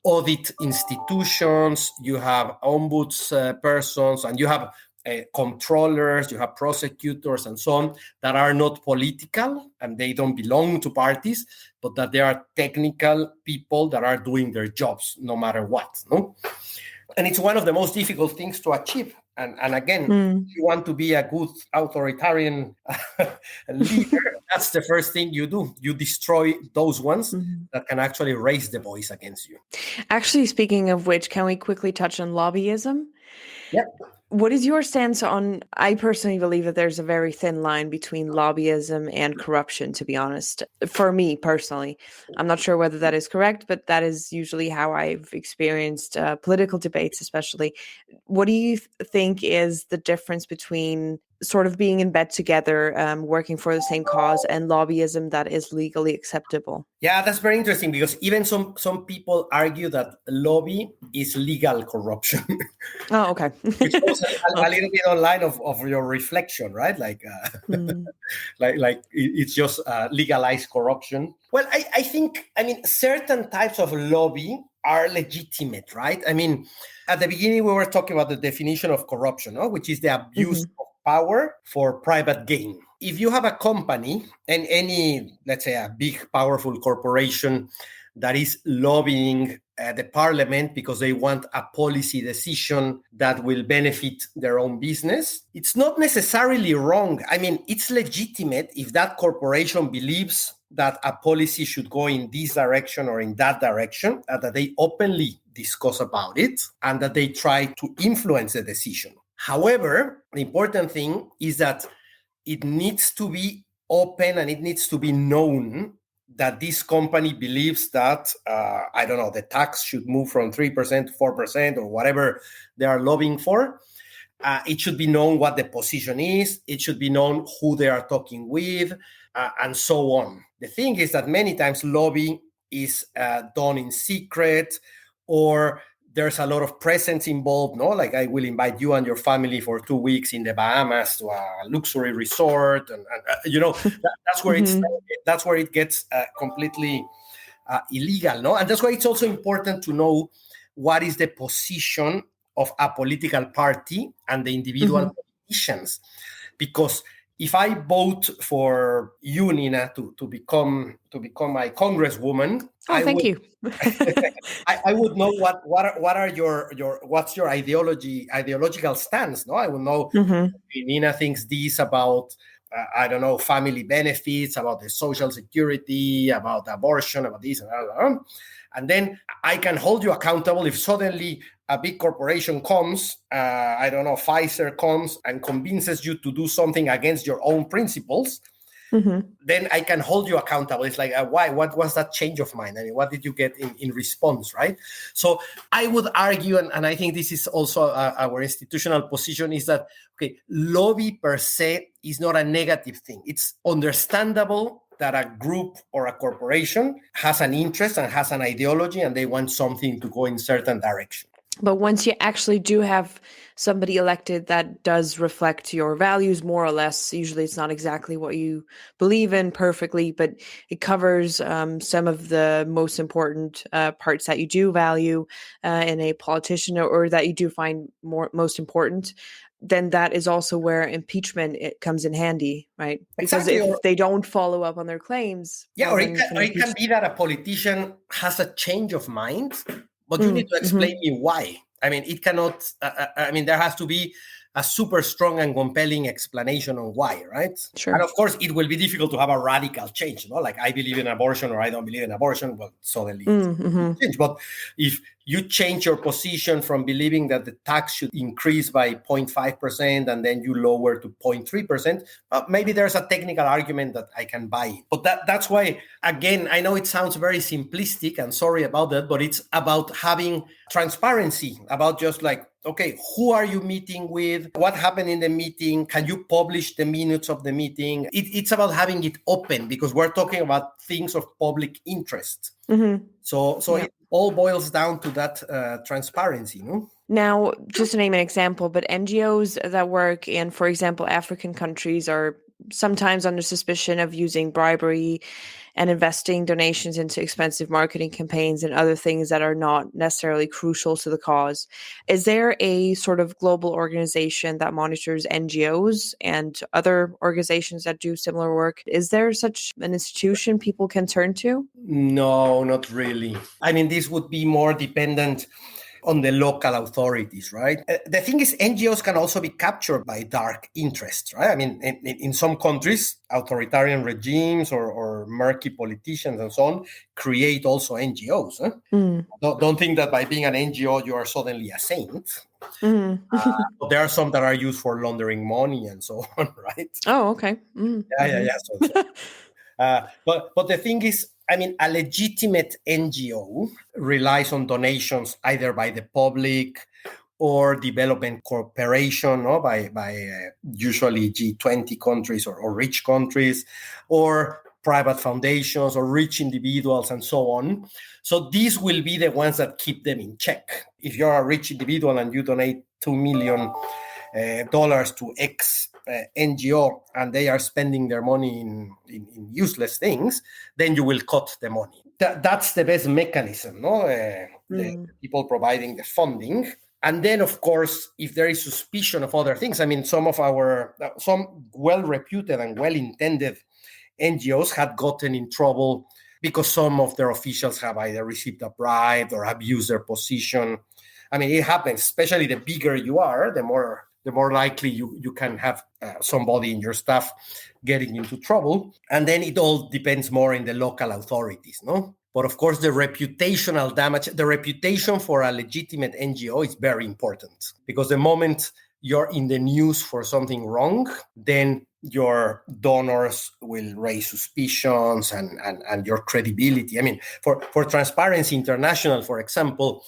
audit institutions, you have ombuds persons, and you have controllers, you have prosecutors, and so on, that are not political and they don't belong to parties, but that they are technical people that are doing their jobs no matter what. No? And it's one of the most difficult things to achieve. And again, if you want to be a good authoritarian leader, that's the first thing you do. You destroy those ones that can actually raise the voice against you. Actually, speaking of which, can we quickly touch on lobbyism? Yeah. What is your stance on, I personally believe that there's a very thin line between lobbyism and corruption, to be honest. For me personally, I'm not sure whether that is correct, but that is usually how I've experienced political debates, especially. What do you think is the difference between sort of being in bed together, working for the same cause, and lobbyism that is legally acceptable? Yeah, that's very interesting, because even some people argue that lobby is legal corruption. Oh, okay. Which goes a little bit online of your reflection, right? Like it's just legalized corruption. Well, I think certain types of lobby are legitimate, right? At the beginning we were talking about the definition of corruption, which is the abuse of power for private gain. If you have a company and any, let's say, a big, powerful corporation that is lobbying the parliament because they want a policy decision that will benefit their own business, it's not necessarily wrong. It's legitimate if that corporation believes that a policy should go in this direction or in that direction, that they openly discuss about it and that they try to influence the decision. However, the important thing is that it needs to be open and it needs to be known that this company believes that, the tax should move from 3% to 4% or whatever they are lobbying for. It should be known what the position is. It should be known who they are talking with, and so on. The thing is that many times lobbying is done in secret, or there's a lot of presence involved, no? Like, I will invite you and your family for 2 weeks in the Bahamas to a luxury resort, and that's where that's where it gets completely illegal, no? And that's why it's also important to know what is the position of a political party and the individual politicians, because if I vote for you, Nina, to become my congresswoman, thank you. I would know what are your what's your ideological stance. No, I would know Nina thinks this about family benefits, about the social security, about abortion, about this and that. And then I can hold you accountable if suddenly a big corporation comes, Pfizer comes and convinces you to do something against your own principles. Then I can hold you accountable. It's like, why? What was that change of mind? What did you get in response, right? So I would argue, and I think this is also our institutional position, is that, lobby per se is not a negative thing. It's understandable that a group or a corporation has an interest and has an ideology and they want something to go in certain direction. But once you actually do have somebody elected that does reflect your values more or less, usually it's not exactly what you believe in perfectly, but it covers some of the most important parts that you do value in a politician, or that you do find most important, then that is also where impeachment comes in handy, right? Because exactly. if they don't follow up on their claims... or it can be that a politician has a change of mind, but you need to explain me why. It cannot, there has to be a super strong and compelling explanation on why, right? Sure. And of course, it will be difficult to have a radical change, like I believe in abortion or I don't believe in abortion. Well, suddenly it's change. But if you change your position from believing that the tax should increase by 0.5% and then you lower to 0.3%, maybe there's a technical argument that I can buy. But that's why, again, I know it sounds very simplistic and sorry about that, but it's about having transparency, about just like, okay, who are you meeting with? What happened in the meeting? Can you publish the minutes of the meeting? It's about having it open because we're talking about things of public interest. So it all boils down to that transparency, no? Now, just to name an example, but NGOs that work in, for example, African countries are sometimes under suspicion of using bribery and investing donations into expensive marketing campaigns and other things that are not necessarily crucial to the cause. Is there a sort of global organization that monitors NGOs and other organizations that do similar work? Is there such an institution people can turn to? No, not really. I mean, this would be more dependent on the local authorities, right? The thing is, NGOs can also be captured by dark interests, right? I mean, in some countries, authoritarian regimes or murky politicians and so on create also NGOs. Don't think that by being an NGO, you are suddenly a saint. There are some that are used for laundering money and so on, right? Oh, okay. Yeah. But the thing is, I mean, a legitimate NGO relies on donations either by the public or development cooperation, no? by usually G20 countries or rich countries, or private foundations or rich individuals and so on. So these will be the ones that keep them in check. If you're a rich individual and you donate $2 million to X NGO and they are spending their money in useless things, then you will cut the money. That's the best mechanism, no? The people providing the funding. And then, of course, if there is suspicion of other things, I mean, some well-reputed and well-intended NGOs had gotten in trouble because some of their officials have either received a bribe or abused their position. I mean, it happens, especially the bigger you are, the more likely you can have somebody in your staff getting into trouble. And then it all depends more in the local authorities, no? But of course, the reputational damage, the reputation for a legitimate NGO is very important because the moment you're in the news for something wrong, then your donors will raise suspicions and your credibility. I mean, for Transparency International, for example,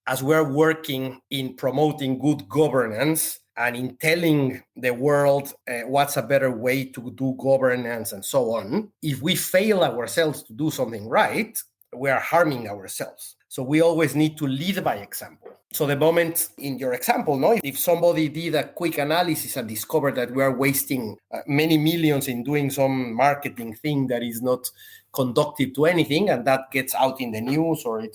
as we're working in promoting good governance and in telling the world what's a better way to do governance and so on, if we fail ourselves to do something right, we are harming ourselves. So we always need to lead by example. So the moment in your example, no, if somebody did a quick analysis and discovered that we are wasting many millions in doing some marketing thing that is not conducive to anything, and that gets out in the news or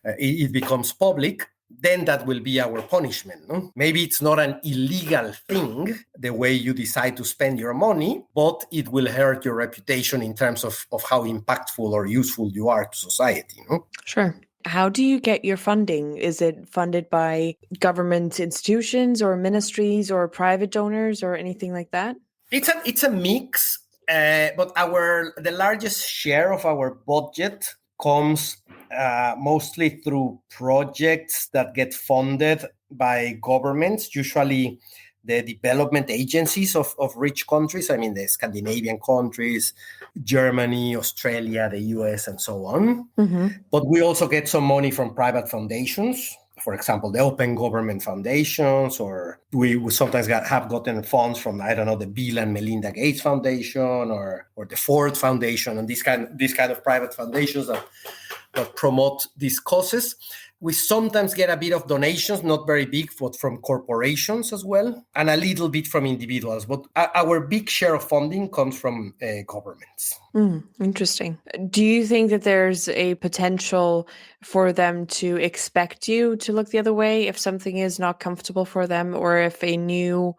it becomes public, then that will be our punishment. No? Maybe it's not an illegal thing, the way you decide to spend your money, but it will hurt your reputation in terms of how impactful or useful you are to society. No? Sure. How do you get your funding? Is it funded by government institutions or ministries or private donors or anything like that? It's a mix, but the largest share of our budget comes mostly through projects that get funded by governments, usually the development agencies of rich countries. I mean, the Scandinavian countries, Germany, Australia, the US, and so on. But we also get some money from private foundations. For example, the Open Government Foundations, or we sometimes have gotten funds from, I don't know, the Bill and Melinda Gates Foundation or the Ford Foundation, and these kind of private foundations that promote these causes. We sometimes get a bit of donations, not very big, but from corporations as well, and a little bit from individuals. But our big share of funding comes from governments. Interesting. Do you think that there's a potential for them to expect you to look the other way if something is not comfortable for them, or if a new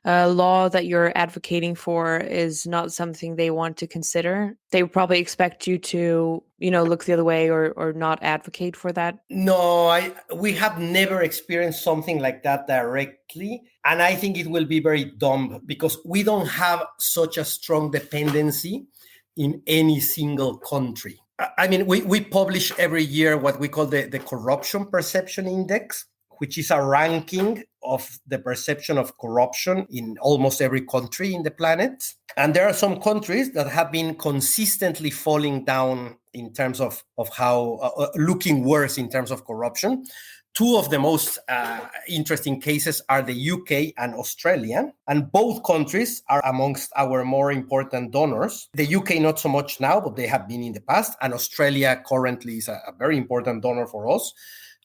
law that you're advocating for is not something they want to consider? They would probably expect you to, look the other way or not advocate for that. No, we have never experienced something like that directly. And I think it will be very dumb because we don't have such a strong dependency in any single country. I mean, we publish every year what we call the Corruption Perception Index, which is a ranking of the perception of corruption in almost every country in the planet. And there are some countries that have been consistently falling down in terms of how looking worse in terms of corruption. Two of the most interesting cases are the UK and Australia, and both countries are amongst our more important donors. The UK not so much now, but they have been in the past, and Australia currently is a very important donor for us.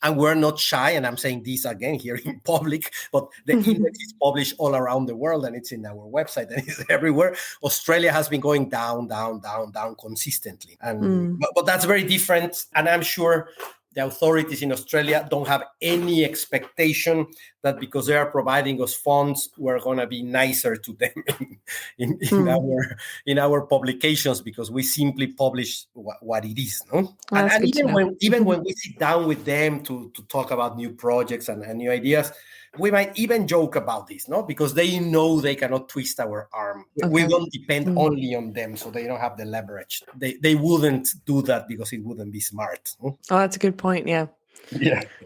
And we're not shy, and I'm saying this again here in public, but the index is published all around the world, and it's in our website, and it's everywhere. Australia has been going down consistently. And but that's very different, and I'm sure the authorities in Australia don't have any expectation that because they are providing us funds, we're going to be nicer to them in our publications, because we simply publish what it is. No? Well, and even when we sit down with them to talk about new projects and new ideas, we might even joke about this, no? Because they know they cannot twist our arm. Okay. We don't depend only on them, so they don't have the leverage. They wouldn't do that because it wouldn't be smart. No? Oh, that's a good point. Yeah.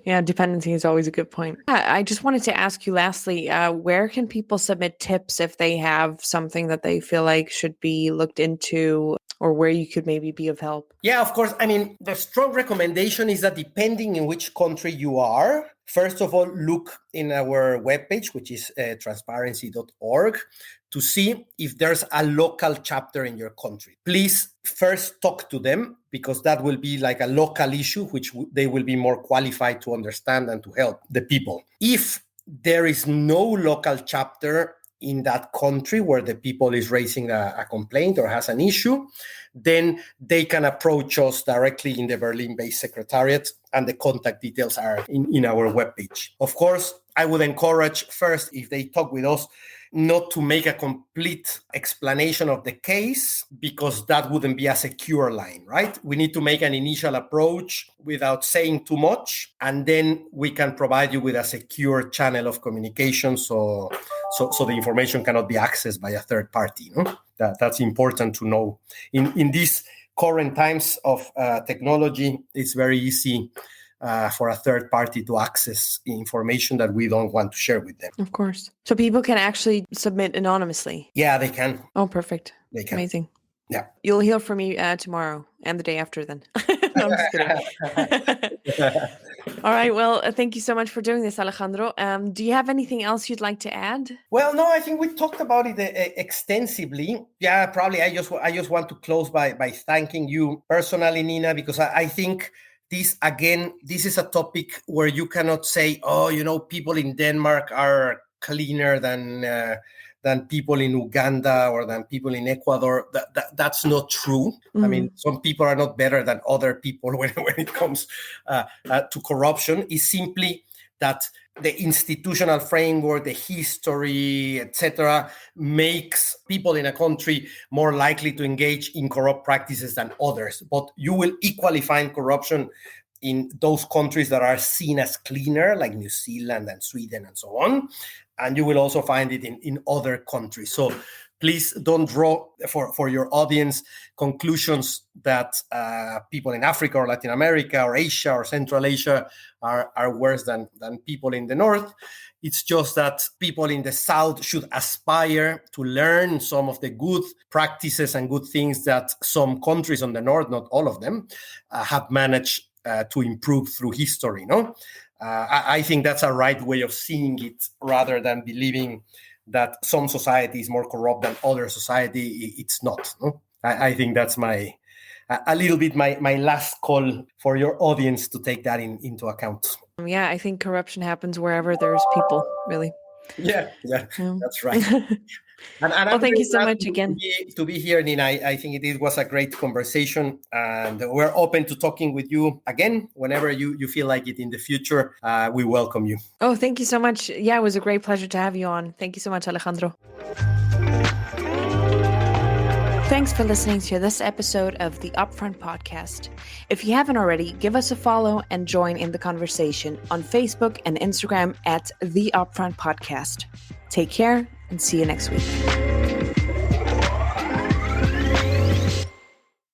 Yeah, dependency is always a good point. I just wanted to ask you lastly, where can people submit tips if they have something that they feel like should be looked into, or where you could maybe be of help? Yeah, of course. I mean, the strong recommendation is that depending in which country you are, first of all, look in our webpage, which is transparency.org, to see if there's a local chapter in your country. Please first talk to them, because that will be like a local issue, which they will be more qualified to understand and to help the people. If there is no local chapter in that country where the people is raising a complaint or has an issue, then they can approach us directly in the Berlin-based secretariat, and the contact details are in our webpage. Of course, I would encourage first, if they talk with us, not to make a complete explanation of the case, because that wouldn't be a secure line, right? We need to make an initial approach without saying too much, and then we can provide you with a secure channel of communication so the information cannot be accessed by a third party. No? That's important to know. In these current times of technology, it's very easy for a third party to access information that we don't want to share with them. Of course. So people can actually submit anonymously? Yeah, they can. Oh, perfect. They can. Amazing. Yeah. You'll hear from me tomorrow and the day after then. No, I'm just kidding. All right. Well, thank you so much for doing this, Alejandro. Do you have anything else you'd like to add? Well, no, I think we talked about it extensively. Yeah, probably I just want to close by thanking you personally, Nina, because I think this is a topic where you cannot say, people in Denmark are cleaner than people in Uganda or than people in Ecuador. That's not true. Mm-hmm. I mean, some people are not better than other people when it comes to corruption. It's simply that the institutional framework, the history, etc., makes people in a country more likely to engage in corrupt practices than others. But you will equally find corruption in those countries that are seen as cleaner, like New Zealand and Sweden and so on. And you will also find it in other countries. So please don't draw for your audience conclusions that people in Africa or Latin America or Asia or Central Asia are worse than people in the North. It's just that people in the South should aspire to learn some of the good practices and good things that some countries on the North, not all of them, have managed to improve through history. No, I think that's a right way of seeing it, rather than believing that some society is more corrupt than other society. It's not. No? I think that's a little bit my last call for your audience to take that into account. Yeah, I think corruption happens wherever there's people, really. Yeah, that's right. And Well, I'm thank very you so glad much again. to be here, Nina. I think it was a great conversation, and we're open to talking with you again whenever you feel like it in the future. We welcome you. Oh, thank you so much. Yeah, it was a great pleasure to have you on. Thank you so much, Alejandro. Thanks for listening to this episode of the Upfront Podcast. If you haven't already, give us a follow and join in the conversation on Facebook and Instagram at the Upfront Podcast. Take care and see you next week.